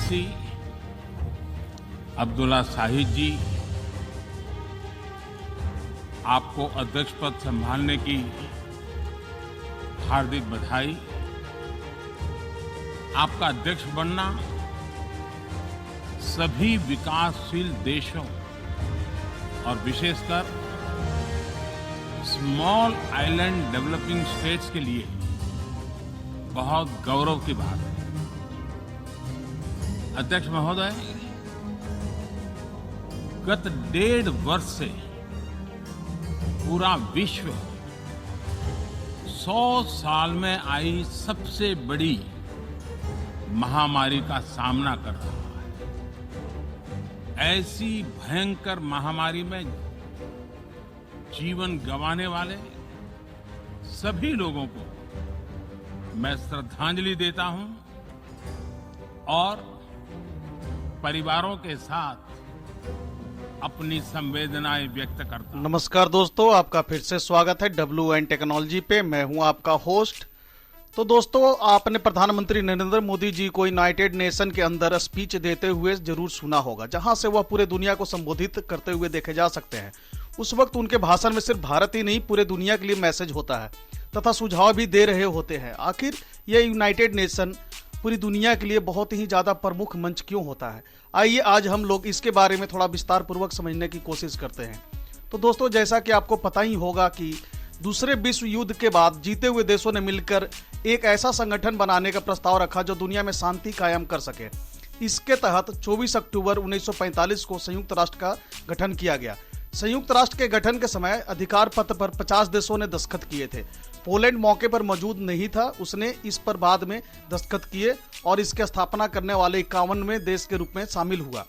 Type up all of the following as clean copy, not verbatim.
निवासी अब्दुल्ला शाहिद जी, आपको अध्यक्ष पद संभालने की हार्दिक बधाई। आपका अध्यक्ष बनना सभी विकासशील देशों और विशेषकर स्मॉल आइलैंड डेवलपिंग स्टेट्स के लिए बहुत गौरव की बात है। अध्यक्ष महोदय, गत 1.5 वर्ष से पूरा विश्व 100 साल में आई सबसे बड़ी महामारी का सामना कर रहा है। ऐसी भयंकर महामारी में जीवन गंवाने वाले सभी लोगों को मैं श्रद्धांजलि देता हूं और परिवारों के साथ अपनी संवेदनाएं व्यक्त करता हूं। नमस्कार दोस्तों, आपका फिर से स्वागत है WN टेक्नोलॉजी पे। मैं हूं आपका होस्ट। तो दोस्तों, आपने प्रधानमंत्री नरेंद्र मोदी जी को यूनाइटेड नेशन के अंदर स्पीच देते हुए जरूर सुना होगा, जहां से वह पूरे दुनिया को संबोधित करते हुए देखे जा सकते हैं। उस वक्त उनके भाषण में सिर्फ भारत ही नहीं, पूरे दुनिया के लिए मैसेज होता है तथा सुझाव भी दे रहे होते हैं। आखिर यह यूनाइटेड नेशन पूरी दुनिया के लिए बहुत ही ज्यादा प्रमुख मंच क्यों होता है? आइए आज हम लोग इसके बारे में थोड़ा विस्तार पूर्वक समझने की कोशिश करते हैं। तो दोस्तों, जैसा कि आपको पता ही होगा कि दूसरे विश्व युद्ध के बाद जीते हुए देशों ने मिलकर एक ऐसा संगठन बनाने का प्रस्ताव रखा जो दुनिया में शांति कायम कर सके। इसके तहत 24 अक्टूबर 1945 को संयुक्त राष्ट्र का गठन किया गया। संयुक्त राष्ट्र के गठन के समय अधिकार पत्र पर 50 देशों ने दस्तखत किए थे। पोलैंड मौके पर मौजूद नहीं था, उसने इस पर बाद में दस्तखत किए और इसकी स्थापना करने वाले 51वें देश के रूप में शामिल हुआ।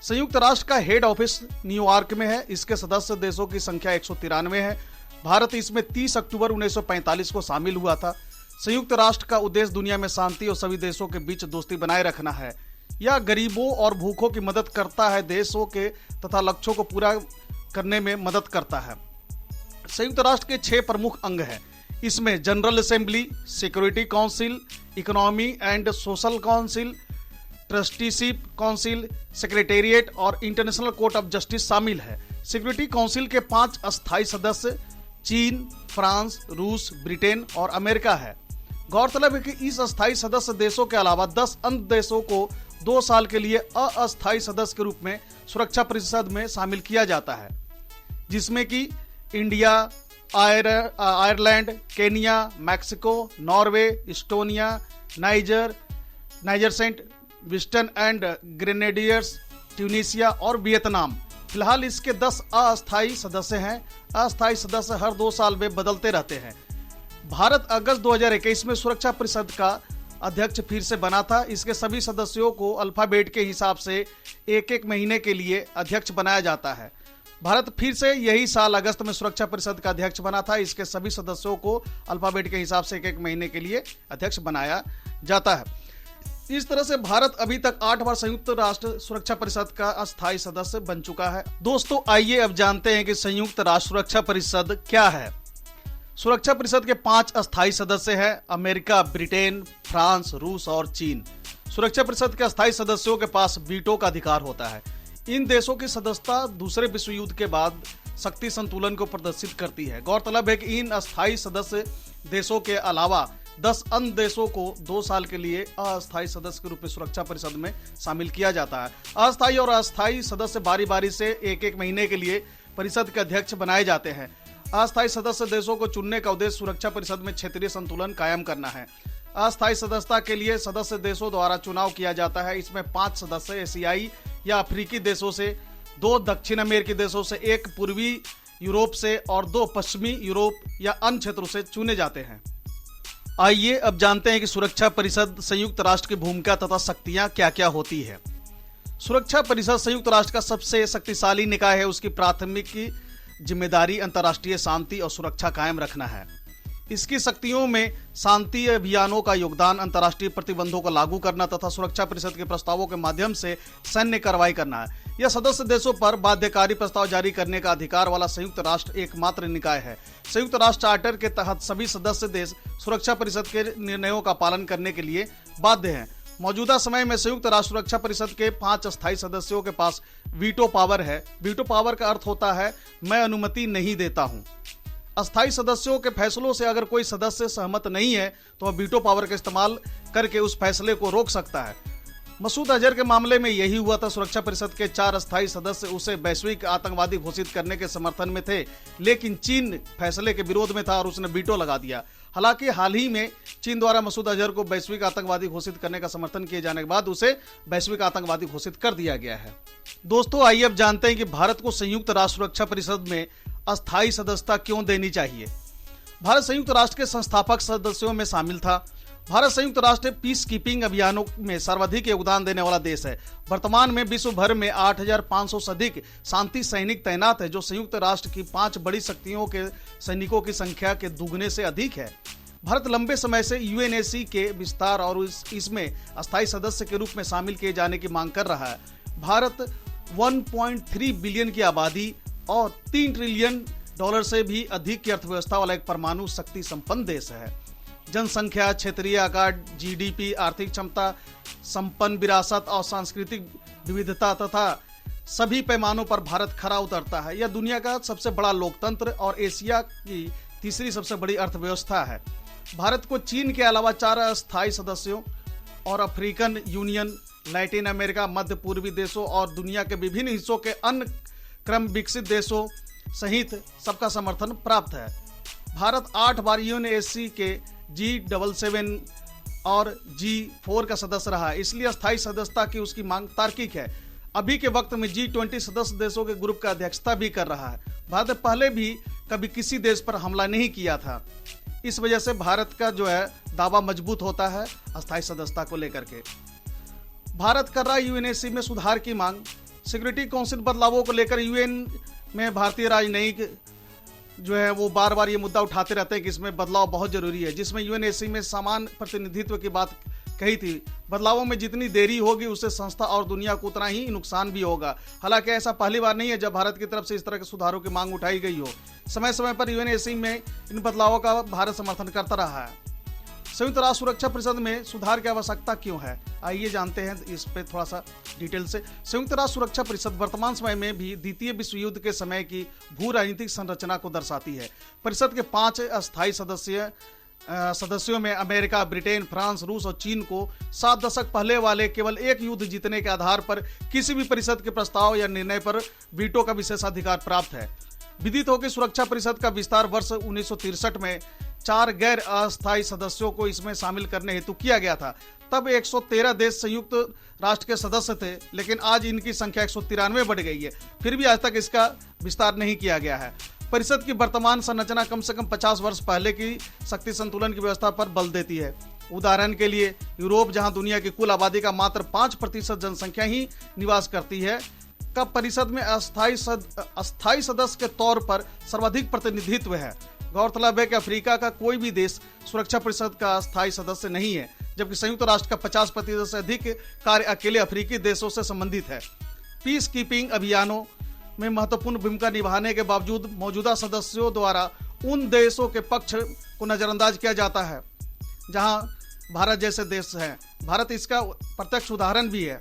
संयुक्त राष्ट्र का हेड ऑफिस न्यूयॉर्क में है। इसके सदस्य देशों की संख्या 193 है। भारत इसमें 30 अक्टूबर 1945 को शामिल हुआ था। संयुक्त राष्ट्र का उद्देश्य दुनिया में शांति और सभी देशों के बीच दोस्ती बनाए रखना है। यह गरीबों और भूखों की मदद करता है, देशों के तथा लक्ष्यों को पूरा करने में मदद करता है। संयुक्त राष्ट्र के 6 प्रमुख अंग हैं। इसमें general assembly, security council, economy and social council, trusteeship council, secretariat और इंटरनेशनल कोर्ट ऑफ जस्टिस शामिल है। सिक्योरिटी काउंसिल के 5 अस्थायी सदस्य चीन, फ्रांस, रूस, ब्रिटेन और अमेरिका है। गौरतलब है कि इस अस्थायी सदस्य देशों के अलावा 10 अन्य देशों को 2 साल के लिए अस्थायी सदस्य के रूप में सुरक्षा परिषद में शामिल किया जाता है, जिसमें कि India, Ireland, Kenya, Mexico, Norway, Estonia, Niger Saint विस्टन एंड ग्रेनेडियर्स, ट्यूनीशिया और वियतनाम। फिलहाल इसके 10 अस्थायी सदस्य हैं। अस्थायी सदस्य हर 2 साल में बदलते रहते हैं। भारत अगस्त 2021 में सुरक्षा परिषद का अध्यक्ष फिर से बना था। इसके सभी सदस्यों को अल्फाबेट के हिसाब से एक महीने के लिए अध्यक्ष बनाया जाता है। भारत फिर से यही साल अगस्त में सुरक्षा परिषद का अध्यक्ष बना था। इसके सभी सदस्यों को अल्फाबेट के हिसाब से एक महीने के लिए अध्यक्ष बनाया जाता है। इस तरह से भारत अभी तक 8 बार संयुक्त राष्ट्र सुरक्षा परिषद का अस्थायी सदस्य बन चुका है। दोस्तों, आइए अब जानते हैं कि संयुक्त राष्ट्र सुरक्षा परिषद क्या है। सुरक्षा परिषद के 5 अस्थायी सदस्य हैं: अमेरिका, ब्रिटेन, फ्रांस, रूस और चीन। सुरक्षा परिषद के अस्थायी सदस्यों के पास वीटो का अधिकार होता है। इन देशों की सदस्यता दूसरे विश्व युद्ध के बाद शक्ति संतुलन को प्रदर्शित करती है। गौरतलब है कि इन अस्थायी सदस्य देशों के अलावा 10 अन्य देशों को 2 साल के लिए अस्थायी सदस्य के रूप में सुरक्षा परिषद में शामिल किया जाता है। अस्थायी और अस्थायी सदस्य बारी बारी से एक महीने के लिए परिषद के अध्यक्ष बनाए जाते हैं। अस्थायी सदस्य देशों को चुनने का उद्देश्य सुरक्षा परिषद में क्षेत्रीय संतुलन कायम करना है। अस्थायी सदस्यता के लिए सदस्य देशों द्वारा चुनाव किया जाता है। इसमें 5 सदस्य एशियाई या अफ्रीकी देशों से, 2 दक्षिण अमेरिकी देशों से, 1 पूर्वी यूरोप से और 2 पश्चिमी यूरोप या अन्य क्षेत्रों से चुने जाते हैं। आइए अब जानते हैं कि सुरक्षा परिषद संयुक्त राष्ट्र की भूमिका तथा शक्तियां क्या क्या होती है। सुरक्षा परिषद संयुक्त राष्ट्र का सबसे शक्तिशाली निकाय है। उसकी प्राथमिक जिम्मेदारी अंतर्राष्ट्रीय शांति और सुरक्षा कायम रखना है। इसकी शक्तियों में शांति अभियानों का योगदान, अंतर्राष्ट्रीय प्रतिबंधों को लागू करना तथा सुरक्षा परिषद के प्रस्तावों के माध्यम से सैन्य कार्रवाई करना है। यह सदस्य देशों पर बाध्यकारी प्रस्ताव जारी करने का अधिकार वाला संयुक्त राष्ट्र एकमात्र निकाय है। संयुक्त राष्ट्र चार्टर के तहत सभी सदस्य देश सुरक्षा परिषद के निर्णयों का पालन करने के लिए बाध्य हैं। मौजूदा समय में संयुक्त राष्ट्र सुरक्षा परिषद के 5 अस्थायी सदस्यों के पास वीटो पावर है। वीटो पावर का अर्थ होता है मैं अनुमति नहीं देता हूं। अस्थायी सदस्यों के फैसलों से अगर कोई सदस्य सहमत नहीं है तो वह वीटो पावर का इस्तेमाल करके उस फैसले को रोक सकता है। मसूद अजहर के मामले में यही हुआ था। सुरक्षा परिषद के 4 अस्थायी सदस्य उसे वैश्विक आतंकवादी घोषित करने के समर्थन में थे, लेकिन चीन फैसले के विरोध में था और उसने वीटो लगा दिया। हालांकि हाल ही में चीन द्वारा मसूद अजहर को वैश्विक आतंकवादी घोषित करने का समर्थन किए जाने के बाद उसे वैश्विक आतंकवादी घोषित कर दिया गया है। दोस्तों, आइए अब जानते हैं कि भारत को संयुक्त राष्ट्र सुरक्षा परिषद में अस्थायी सदस्यता क्यों देनी चाहिए। भारत संयुक्त राष्ट्र के संस्थापक सदस्यों में शामिल था। भारत संयुक्त राष्ट्र पीस कीपिंग अभियानों में सर्वाधिक योगदान देने वाला देश है। वर्तमान में विश्व भर में 8,500 से अधिक शांति सैनिक तैनात है, जो संयुक्त राष्ट्र की 5 बड़ी शक्तियों के सैनिकों की संख्या के दुगने से अधिक है। भारत लंबे समय से यूएनएसी के विस्तार और इसमें अस्थायी सदस्य के रूप में शामिल किए जाने की मांग कर रहा है। भारत 1.3 बिलियन की आबादी और $3 ट्रिलियन से भी अधिक की अर्थव्यवस्था वाला एक परमाणु शक्ति संपन्न देश है। जनसंख्या, क्षेत्रीय आकार, जीडीपी, आर्थिक क्षमता, संपन्न विरासत और सांस्कृतिक विविधता तथा सभी पैमानों पर भारत खरा उतरता है। यह दुनिया का सबसे बड़ा लोकतंत्र और एशिया की तीसरी सबसे बड़ी अर्थव्यवस्था है। भारत को चीन के अलावा 4 अस्थायी सदस्यों और अफ्रीकन यूनियन, लैटिन अमेरिका, मध्य पूर्वी देशों और दुनिया के विभिन्न हिस्सों के अन्य क्रम विकसित देशों सहित सबका समर्थन प्राप्त है। भारत 8 बार यूएनएससी के G77 और G4 का सदस्य रहा है, इसलिए अस्थायी सदस्यता की उसकी मांग तार्किक है। अभी के वक्त में G20 सदस्य देशों के ग्रुप का अध्यक्षता भी कर रहा है। भारत ने पहले भी कभी किसी देश पर हमला नहीं किया था। इस वजह से भारत का जो है दावा मजबूत होता है अस्थायी सदस्यता को लेकर के। भारत कर रहा है यूएनएससी में सुधार की मांग। सिक्योरिटी काउंसिल बदलावों को लेकर यूएन में भारतीय राजनयिक जो है वो बार बार ये मुद्दा उठाते रहते हैं कि इसमें बदलाव बहुत जरूरी है, जिसमें यूएनएससी में समान प्रतिनिधित्व की बात कही थी। बदलावों में जितनी देरी होगी उससे संस्था और दुनिया को उतना ही नुकसान भी होगा। हालांकि ऐसा पहली बार नहीं है जब भारत की तरफ से इस तरह के सुधारों की मांग उठाई गई हो। समय समय पर यूएनएससी में इन बदलावों का भारत समर्थन करता रहा है। संयुक्त राष्ट्र सुरक्षा परिषद में सुधार की आवश्यकता क्यों है, आइए जानते हैं इस पे थोड़ा सा डिटेल से। संयुक्त राष्ट्र सुरक्षा परिषद वर्तमान समय में भी द्वितीय विश्व युद्ध के समय की भू राजनीतिक संरचना को दर्शाती है। परिषद के 5 अस्थायी सदस्यों में अमेरिका, ब्रिटेन, फ्रांस, रूस और चीन को 7 दशक पहले वाले केवल एक युद्ध जीतने के आधार पर किसी भी परिषद के प्रस्ताव या निर्णय पर वीटो का विशेषाधिकार प्राप्त है। विदित हो कि सुरक्षा परिषद का विस्तार वर्ष 1963 में 4 गैर अस्थायी सदस्यों को इसमें शामिल करने हेतु किया गया था। तब 113 देश संयुक्त राष्ट्र के सदस्य थे, लेकिन आज इनकी संख्या 193 बढ़ गई है। फिर भी आज तक इसका विस्तार नहीं किया गया है। परिषद की वर्तमान संरचना कम से कम 50 वर्ष पहले की शक्ति संतुलन की व्यवस्था पर बल देती है। उदाहरण के लिए यूरोप, जहां दुनिया की कुल आबादी का मात्र 5% जनसंख्या ही निवास करती है, का परिषद में अस्थायी सदस्य के तौर पर सर्वाधिक प्रतिनिधित्व है। गौरतलब है कि अफ्रीका का कोई भी देश सुरक्षा परिषद का अस्थायी सदस्य नहीं है, जबकि संयुक्त राष्ट्र का 50% से अधिक कार्य अकेले अफ्रीकी देशों से संबंधित है। पीस कीपिंग अभियानों में महत्वपूर्ण भूमिका निभाने के बावजूद मौजूदा सदस्यों द्वारा उन देशों के पक्ष को नजरअंदाज किया जाता है जहां भारत जैसे देश हैं। भारत इसका प्रत्यक्ष उदाहरण भी है।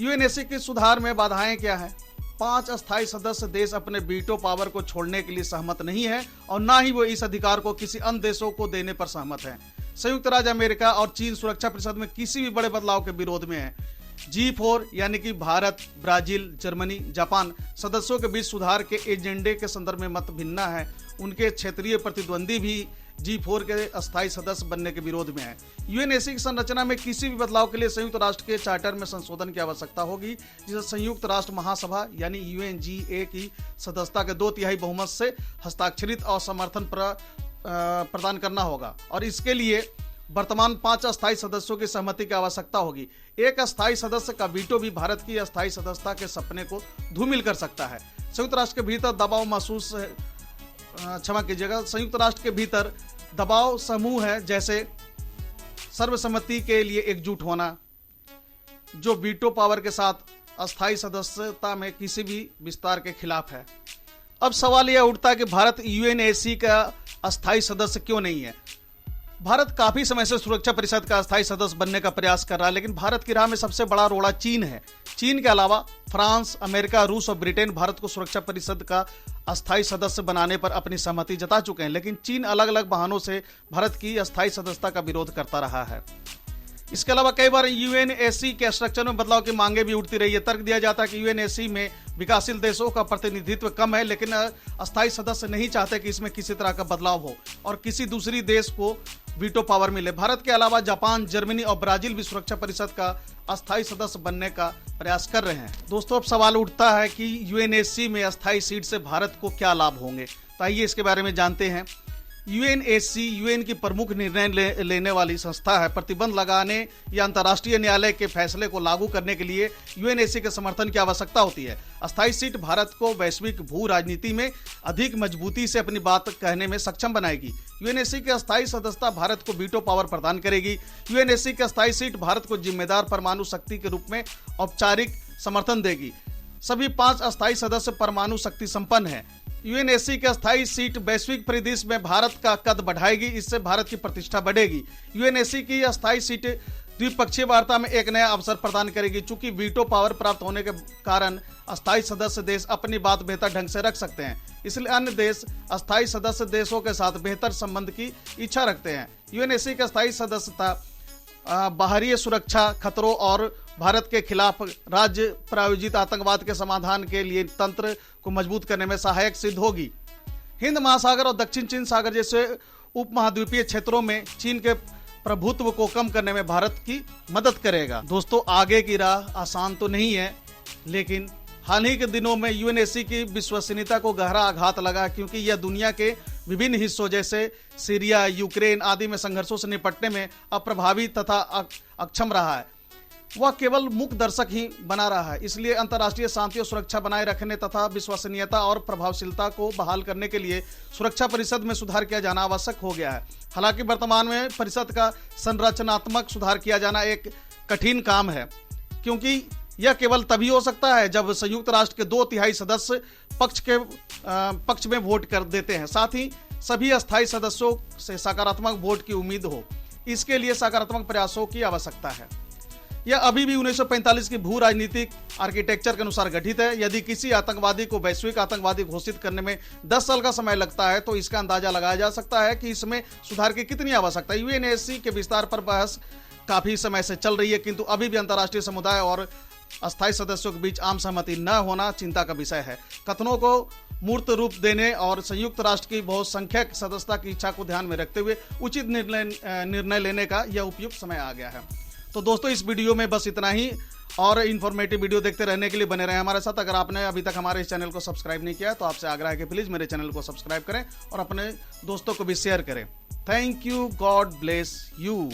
यूएनएससी के सुधार में बाधाएं क्या हैं? 5 अस्थायी सदस्य देश अपने वीटो पावर को छोड़ने के लिए सहमत नहीं है और ना ही वो इस अधिकार को किसी अन्य देशों को देने पर सहमत हैं। संयुक्त राज्य अमेरिका और चीन सुरक्षा परिषद में किसी भी बड़े बदलाव के विरोध में है। G4 यानी कि भारत, ब्राजील, जर्मनी, जापान सदस्यों के बीच सुधार के एजेंडे के संदर्भ में मत भिन्न है। उनके क्षेत्रीय प्रतिद्वंदी भी G4 के अस्थायी सदस्य बनने के विरोध में है। यूएनएससी की संरचना में किसी भी बदलाव के लिए संयुक्त राष्ट्र के चार्टर में संशोधन की आवश्यकता होगी, जिसे संयुक्त राष्ट्र महासभा यानी UNGA की सदस्यता के 2/3 बहुमत से हस्ताक्षरित और समर्थन प्रदान करना होगा और इसके लिए वर्तमान 5 अस्थायी सदस्यों की सहमति की आवश्यकता होगी। एक अस्थायी सदस्य का वीटो भी भारत की अस्थायी सदस्यता के सपने को धूमिल कर सकता है। संयुक्त राष्ट्र के भीतर दबाव महसूस संयुक्त राष्ट्र के भीतर दबाव समूह है, जैसे सर्वसम्मति के लिए एकजुट होना, जो वीटो पावर के साथ अस्थायी सदस्यता में किसी भी विस्तार के खिलाफ है। अब सवाल यह उठता है कि भारत यूएनएससी का अस्थायी सदस्य क्यों नहीं है। भारत काफी समय से सुरक्षा परिषद का अस्थायी सदस्य बनने का प्रयास कर रहा है, लेकिन भारत की राह में सबसे बड़ा रोड़ा चीन है। चीन के अलावा फ्रांस, अमेरिका, रूस और ब्रिटेन भारत को सुरक्षा परिषद का अस्थायी सदस्य बनाने पर अपनी सहमति जता चुके हैं, लेकिन चीन अलग अलग बहानों से भारत की अस्थायी सदस्यता का विरोध करता रहा है। इसके अलावा कई बार यूएनएससी के स्ट्रक्चर में बदलाव की मांगे भी उठती रही है। तर्क दिया जाता है कि यूएनएससी में विकासशील देशों का प्रतिनिधित्व कम है, लेकिन अस्थायी सदस्य नहीं चाहते कि इसमें किसी तरह का बदलाव हो और किसी दूसरी देश को वीटो पावर मिले। भारत के अलावा जापान, जर्मनी और ब्राजील भी सुरक्षा परिषद का अस्थायी सदस्य बनने का प्रयास कर रहे हैं। दोस्तों, अब सवाल उठता है कि यूएनएससी में अस्थायी सीट से भारत को क्या लाभ होंगे, तो आइए इसके बारे में जानते हैं। यूएनएससी यूएन की प्रमुख निर्णय लेने वाली संस्था है। प्रतिबंध लगाने या अंतर्राष्ट्रीय न्यायालय के फैसले को लागू करने के लिए यूएनएससी के समर्थन की आवश्यकता होती है। अस्थायी सीट भारत को वैश्विक भू राजनीति में अधिक मजबूती से अपनी बात कहने में सक्षम बनाएगी। यूएनएससी की अस्थायी सदस्यता भारत को वीटो पावर प्रदान करेगी। यूएनएससी की अस्थायी सीट भारत को जिम्मेदार परमाणु शक्ति के रूप में औपचारिक समर्थन देगी। सभी 5 अस्थायी सदस्य परमाणु शक्ति संपन्न हैं। यूएनएससी की अस्थायी सीट वैश्विक परिदृश्य में भारत का कद बढ़ाएगी, इससे भारत की प्रतिष्ठा बढ़ेगी। यूएनएससी की अस्थायी सीट द्विपक्षीय वार्ता में एक नया अवसर प्रदान करेगी। चूंकि वीटो पावर प्राप्त होने के कारण अस्थायी सदस्य देश अपनी बात बेहतर ढंग से रख सकते हैं, इसलिए अन्य देश अस्थायी सदस्य देशों के साथ बेहतर संबंध की इच्छा रखते हैं। यूएनएससी की अस्थायी सदस्यता बाहरी सुरक्षा खतरों और भारत के खिलाफ राज्य प्रायोजित आतंकवाद के समाधान के लिए तंत्र को मजबूत करने में सहायक सिद्ध होगी। हिंद महासागर और दक्षिण चीन सागर जैसे उपमहाद्वीपीय क्षेत्रों में चीन के प्रभुत्व को कम करने में भारत की मदद करेगा। दोस्तों, आगे की राह आसान तो नहीं है, लेकिन हाल ही के दिनों में यूएनएससी की विश्वसनीयता को गहरा आघात लगा, क्योंकि यह दुनिया के विभिन्न हिस्सों जैसे सीरिया, यूक्रेन आदि में संघर्षों से निपटने में अप्रभावी तथा अक्षम रहा है। वह केवल मूक दर्शक ही बना रहा है। इसलिए अंतर्राष्ट्रीय शांति और सुरक्षा बनाए रखने तथा विश्वसनीयता और प्रभावशीलता को बहाल करने के लिए सुरक्षा परिषद में सुधार किया जाना आवश्यक हो गया है। हालांकि वर्तमान में परिषद का संरचनात्मक सुधार किया जाना एक कठिन काम है, क्योंकि यह केवल तभी हो सकता है जब संयुक्त राष्ट्र के 2/3 सदस्य पक्ष में वोट कर देते हैं। साथ ही सभी अस्थायी सदस्यों से सकारात्मक वोट की उम्मीद हो। इसके लिए सकारात्मक प्रयासों की आवश्यकता है। यह अभी भी 1945 की भू राजनीतिक आर्किटेक्चर के अनुसार गठित है। यदि किसी आतंकवादी को वैश्विक आतंकवादी घोषित करने में 10 साल का समय लगता है, तो इसका अंदाजा लगाया जा सकता है कि इसमें सुधार की कितनी आवश्यकता है। यूएनएससी के विस्तार पर बहस काफी समय से चल रही है, किंतु अभी भी अंतर्राष्ट्रीय समुदाय और अस्थायी सदस्यों के बीच आम सहमति न होना चिंता का विषय है। कथनों को मूर्त रूप देने और संयुक्त राष्ट्र की बहुसंख्यक सदस्यता की इच्छा को ध्यान में रखते हुए उचित निर्णय लेने का यह उपयुक्त समय आ गया है। तो दोस्तों, इस वीडियो में बस इतना ही, और इन्फॉर्मेटिव वीडियो देखते रहने के लिए बने रहें हमारे साथ। अगर आपने अभी तक हमारे इस चैनल को सब्सक्राइब नहीं किया तो आपसे आग्रह है कि प्लीज़ मेरे चैनल को सब्सक्राइब करें और अपने दोस्तों को भी शेयर करें। Thank you. God bless you.